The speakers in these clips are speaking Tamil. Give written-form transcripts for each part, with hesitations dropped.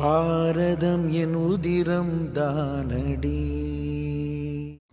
பாரதம் என் உதிரம் தானடி.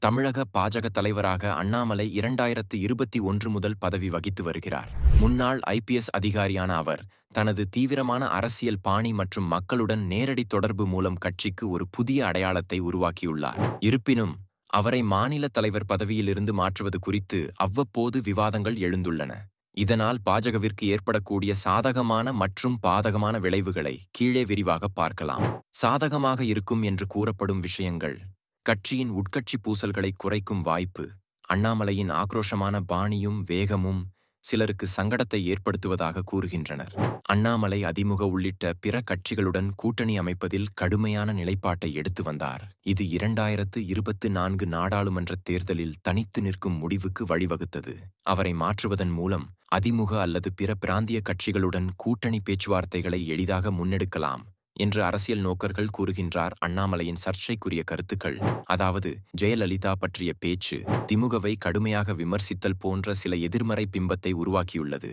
தமிழக பாஜக தலைவராக அண்ணாமலை 2021 முதல் பதவி வகித்து வருகிறார். முன்னாள் IPS அதிகாரியான அவர் தனது தீவிரமான அரசியல் பாணி மற்றும் மக்களுடன் நேரடி தொடர்பு மூலம் கட்சிக்கு ஒரு புதிய அடையாளத்தை உருவாக்கியுள்ளார். இருப்பினும் அவரை மாநில தலைவர் பதவியிலிருந்து மாற்றுவது குறித்து அவ்வப்போது விவாதங்கள் எழுந்துள்ளன. இதனால் பாஜகவிற்கு ஏற்படக்கூடிய சாதகமான மற்றும் பாதகமான விளைவுகளை கீழே விரிவாக பார்க்கலாம். சாதகமாக இருக்கும் என்று கூறப்படும் விஷயங்கள்: கட்சியின் உட்கட்சி பூசல்களை குறைக்கும் வாய்ப்பு. அண்ணாமலையின் ஆக்ரோஷமான பாணியும் வேகமும் சிலருக்கு சங்கடத்தை ஏற்படுத்துவதாக கூறுகின்றனர். அண்ணாமலை அதிமுக உள்ளிட்ட பிற கட்சிகளுடன் கூட்டணி அமைப்பதில் கடுமையான நிலைப்பாட்டை எடுத்து வந்தார். இது 2024 நாடாளுமன்ற தேர்தலில் தனித்து நிற்கும் முடிவுக்கு வழிவகுத்தது. அவரை மாற்றுவதன் மூலம் அதிமுக அல்லது பிற பிராந்திய கட்சிகளுடன் கூட்டணி பேச்சுவார்த்தைகளை எளிதாக முன்னெடுக்கலாம் என்று அரசியல் நோக்கர்கள் கூறுகின்றார். அண்ணாமலையின் சர்ச்சைக்குரிய கருத்துக்கள், அதாவது ஜெயலலிதா பற்றிய பேச்சு, திமுகவை கடுமையாக விமர்சித்தல் போன்ற சில எதிர்மறை பிம்பத்தை உருவாக்கியுள்ளது.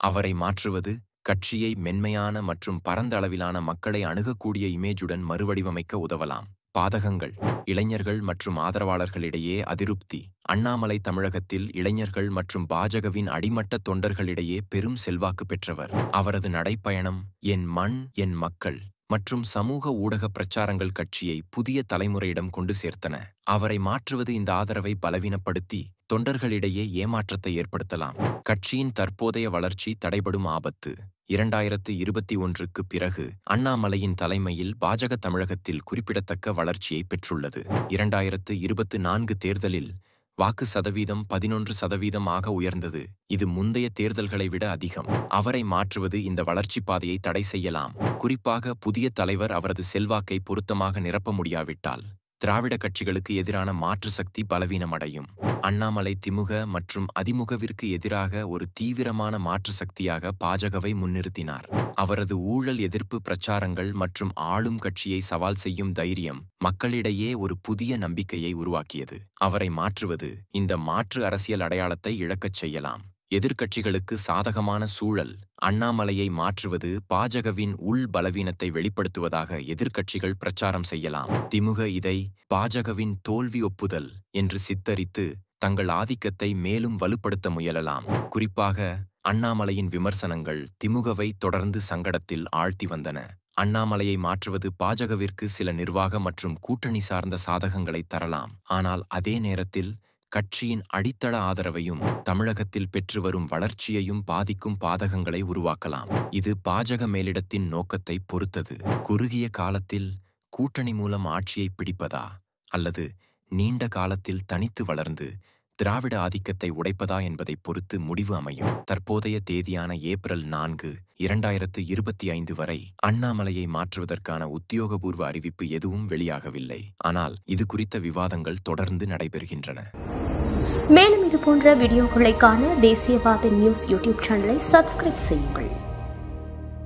அவரை மாற்றுவது கட்சியை மென்மையான மற்றும் பரந்த அளவிலான மக்களை அணுகக்கூடிய இமேஜுடன் மறுவடிவமைக்க உதவலாம். பாதகங்கள்: இளைஞர்கள் மற்றும் ஆதரவாளர்களிடையே அதிருப்தி. அண்ணாமலை தமிழகத்தில் இளைஞர்கள் மற்றும் பாஜகவின் அடிமட்ட தொண்டர்களிடையே பெரும் செல்வாக்கு பெற்றவர். அவரது நடைப்பயணம், என் மண் என் மக்கள் மற்றும் சமூக ஊடக பிரச்சாரங்கள் கட்சியை புதிய தலைமுறையிடம் கொண்டு சேர்த்தன. அவரை மாற்றுவது இந்த ஆதரவை பலவீனப்படுத்தி தொண்டர்களிடையே ஏமாற்றத்தை ஏற்படுத்தலாம். கட்சியின் தற்போதைய வளர்ச்சி தடைபடும் ஆபத்து. 2021க்கு பிறகு அண்ணாமலையின் தலைமையில் பாஜக தமிழகத்தில் குறிப்பிடத்தக்க வளர்ச்சியை பெற்றுள்ளது. 2024 தேர்தலில் வாக்கு சதவீதம் 11% உயர்ந்தது. இது முந்தைய தேர்தல்களை விட அதிகம். அவரை மாற்றுவது இந்த வளர்ச்சி பாதையை தடை செய்யலாம். குறிப்பாக புதிய தலைவர் அவரது செல்வாக்கை பொருத்தமாக நிரப்ப முடியாவிட்டால் திராவிட கட்சிகளுக்கு எதிரான மாற்று சக்தி பலவீனமடையும். அண்ணாமலை திமுக மற்றும் அதிமுகவிற்கு எதிராக ஒரு தீவிரமான மாற்று சக்தியாக பாஜகவை முன்னிறுத்தினார். அவரது ஊழல் எதிர்ப்பு பிரச்சாரங்கள் மற்றும் ஆளும் கட்சியை சவால் செய்யும் தைரியம் மக்களிடையே ஒரு புதிய நம்பிக்கையை உருவாக்கியது. அவரை மாற்றுவது இந்த மாற்று அரசியல் அடையாளத்தை இழக்கச் செய்யலாம். எதிர்க்கட்சிகளுக்கு சாதகமான சூழல். அண்ணாமலையை மாற்றுவது பாஜகவின் உள் பலவீனத்தை வெளிப்படுத்துவதாக எதிர்க்கட்சிகள் பிரச்சாரம் செய்யலாம். திமுக இதை பாஜகவின் தோல்வி ஒப்புதல் என்று சித்தரித்து தங்கள் ஆதிக்கத்தை மேலும் வலுப்படுத்த முயலலாம். குறிப்பாக அண்ணாமலையின் விமர்சனங்கள் திமுகவை தொடர்ந்து சங்கடத்தில் ஆழ்த்தி வந்தன. அண்ணாமலையை மாற்றுவது பாஜகவிற்கு சில நிர்வாக மற்றும் கூட்டணி சார்ந்த சாதகங்களை தரலாம். ஆனால் அதே நேரத்தில் கட்சியின் அடித்தள ஆதரவையும் தமிழகத்தில் பெற்று வரும் வளர்ச்சியையும் பாதிக்கும் பாதகங்களை உருவாக்கலாம். இது பாஜக மேலிடத்தின் நோக்கத்தை பொறுத்தது. குறுகிய காலத்தில் கூட்டணி மூலம் ஆட்சியை பிடிப்பதா அல்லது நீண்ட காலத்தில் தனித்து வளர்ந்து திராவிட ஆதிக்கத்தை உடைப்பதா என்பதை பொறுத்து முடிவு அமையும். தற்போதைய தேதியான ஏப்ரல் 4, 2025 வரை அண்ணாமலையை மாற்றுவதற்கான உத்தியோகபூர்வ அறிவிப்பு எதுவும் வெளியாகவில்லை. ஆனால் இது குறித்த விவாதங்கள் தொடர்ந்து நடைபெறுகின்றன. மேலும் இது போன்ற வீடியோக்களை காண தேசியவாத நியூஸ் யூடியூப் சேனலை சப்ஸ்கிரைப் செய்யுங்கள்.